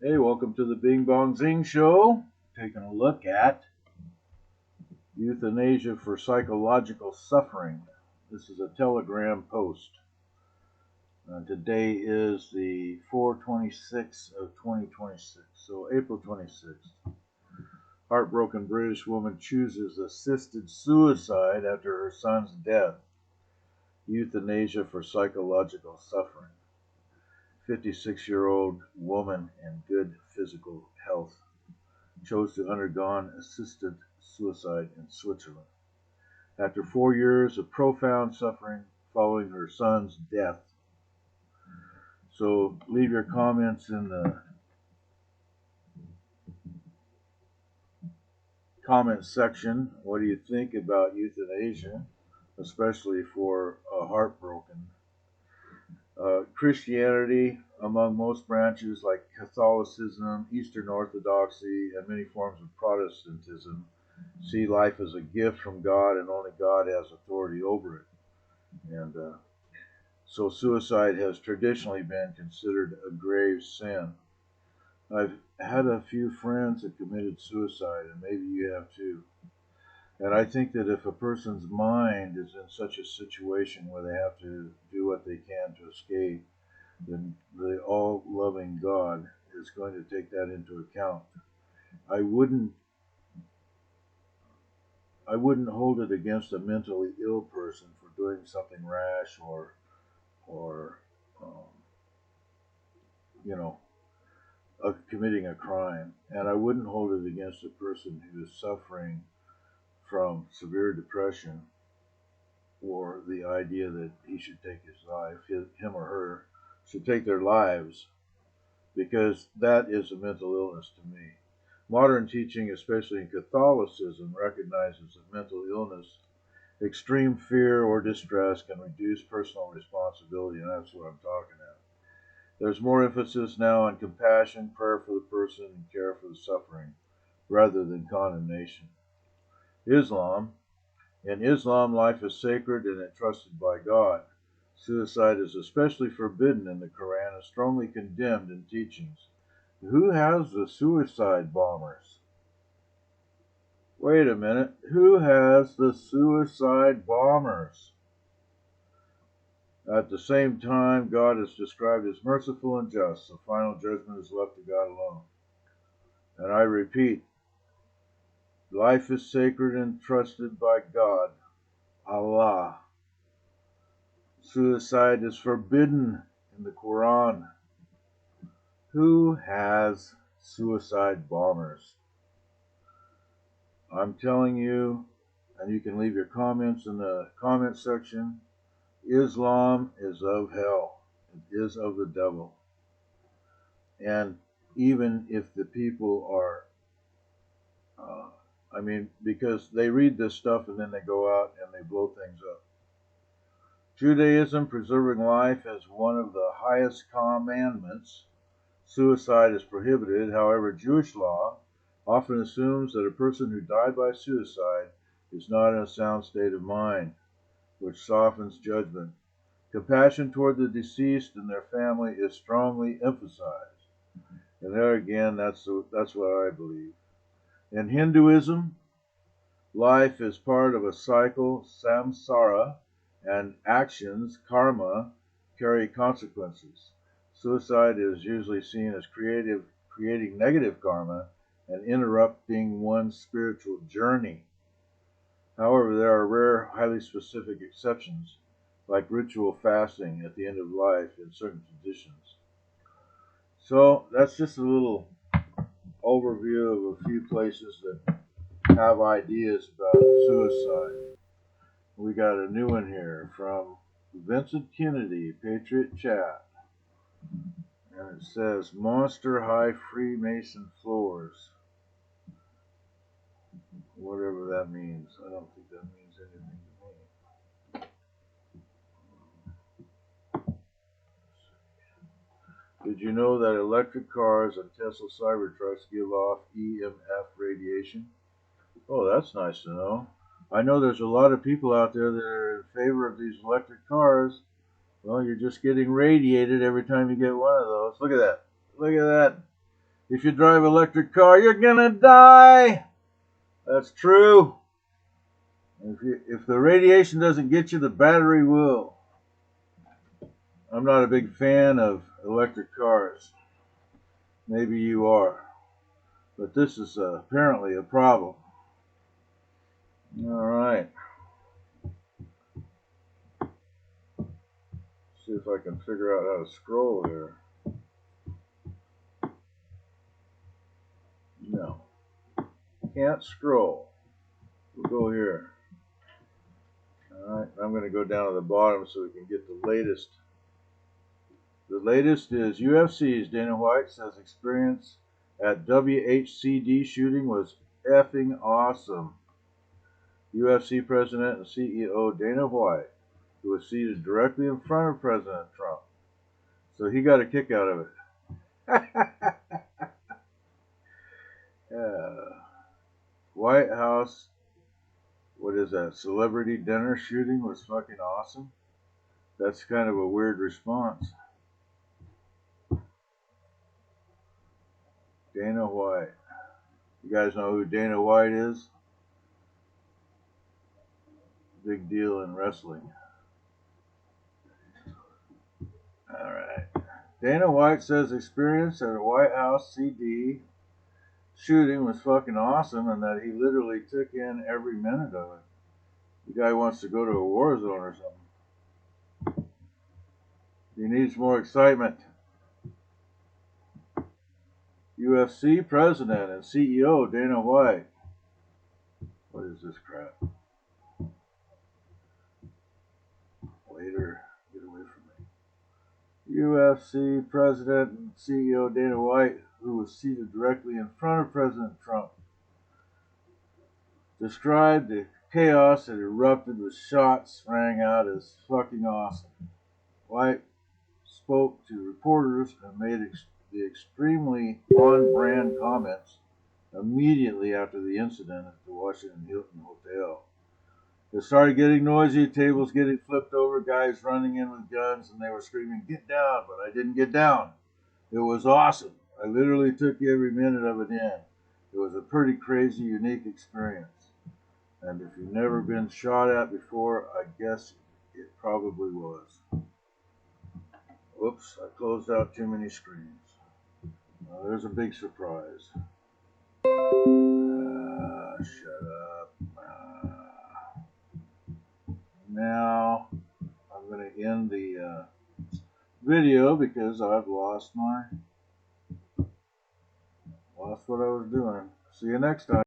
Hey, welcome to the Bing Bong Zing Show. Taking a look at euthanasia for psychological suffering. This is a Telegram post. Today is the 4/26 of 2026, so April 26th. Heartbroken British woman chooses assisted suicide after her son's death. Euthanasia for psychological suffering. 56-year-old woman in good physical health chose to undergo assisted suicide in Switzerland. After 4 years of profound suffering following her son's death. So leave your comments in the comment section. What do you think about euthanasia, especially for a heartbroken? Christianity, among most branches like Catholicism, Eastern Orthodoxy, and many forms of Protestantism, see life as a gift from God, and only God has authority over it. And so suicide has traditionally been considered a grave sin. I've had a few friends that committed suicide, and maybe you have too. And I think that if a person's mind is in such a situation where they have to do what they can to escape, then the all-loving God is going to take that into account. I wouldn't hold it against a mentally ill person for doing something rash or um, you know committing a crime, and I wouldn't hold it against a person who is suffering from severe depression or the idea that he should take his life, him or her should take their lives, because that is a mental illness to me. Modern teaching, especially in Catholicism, recognizes that mental illness, extreme fear or distress can reduce personal responsibility, and that's what I'm talking about. There's more emphasis now on compassion, prayer for the person, and care for the suffering, rather than condemnation. Islam. In Islam, life is sacred and entrusted by God. Suicide is especially forbidden in the Quran and strongly condemned in teachings. Who has the suicide bombers? Wait a minute. Who has the suicide bombers? At the same time, God is described as merciful and just, so final judgment is left to God alone. And I repeat, life is sacred and trusted by God, Allah. Suicide is forbidden in the Quran. Who has suicide bombers? I'm telling you, and you can leave your comments in the comment section, Islam is of hell. It is of the devil. And even if the people are, because they read this stuff and then they go out and they blow things up. Judaism, preserving life as one of the highest commandments. Suicide is prohibited. However, Jewish law often assumes that a person who died by suicide is not in a sound state of mind, which softens judgment. Compassion toward the deceased and their family is strongly emphasized. And there again, that's what I believe. In Hinduism, life is part of a cycle, samsara, and actions, karma, carry consequences. Suicide is usually seen as creating negative karma and interrupting one's spiritual journey. However, there are rare, highly specific exceptions, like ritual fasting at the end of life in certain traditions. So that's just a little overview of a few places that have ideas about suicide. We got a new one here from Vincent Kennedy, Patriot Chat. And it says, Monster High Freemason Floors. Whatever that means. I don't think that means anything to me. Did you know that electric cars and Tesla Cybertrucks give off EMF radiation? Oh, that's nice to know. I know there's a lot of people out there that are in favor of these electric cars. Well, you're just getting radiated every time you get one of those. Look at that. Look at that. If you drive an electric car, you're gonna die. That's true. If the radiation doesn't get you, the battery will. I'm not a big fan of electric cars. Maybe you are. But this is apparently a problem. All right. See if I can figure out how to scroll here. No. Can't scroll. We'll go here. Alright, I'm going to go down to the bottom so we can get the latest. The latest is UFC's Dana White says experience at WHCD shooting was effing awesome. UFC President and CEO Dana White, who was seated directly in front of President Trump. So he got a kick out of it. White House, what is that, celebrity dinner shooting was fucking awesome. That's kind of a weird response. Dana White. You guys know who Dana White is? Big deal in wrestling. Alright. Dana White says experience at a White House CD shooting was fucking awesome and that he literally took in every minute of it. The guy wants to go to a war zone or something. He needs more excitement. UFC President and CEO Dana White. What is this crap? Later, get away from me. UFC President and CEO Dana White, who was seated directly in front of President Trump, described the chaos that erupted with shots rang out as fucking awesome. White spoke to reporters and made the extremely on-brand comments immediately after the incident at the Washington Hilton Hotel. It started getting noisy, tables getting flipped over, guys running in with guns, and they were screaming, "Get down," but I didn't get down. It was awesome. I literally took every minute of it in. It was a pretty crazy, unique experience. And if you've never been shot at before, I guess it probably was. Whoops, I closed out too many screens. There's a big surprise. Shut up. Now, I'm going to end the video because I've lost what I was doing. See you next time.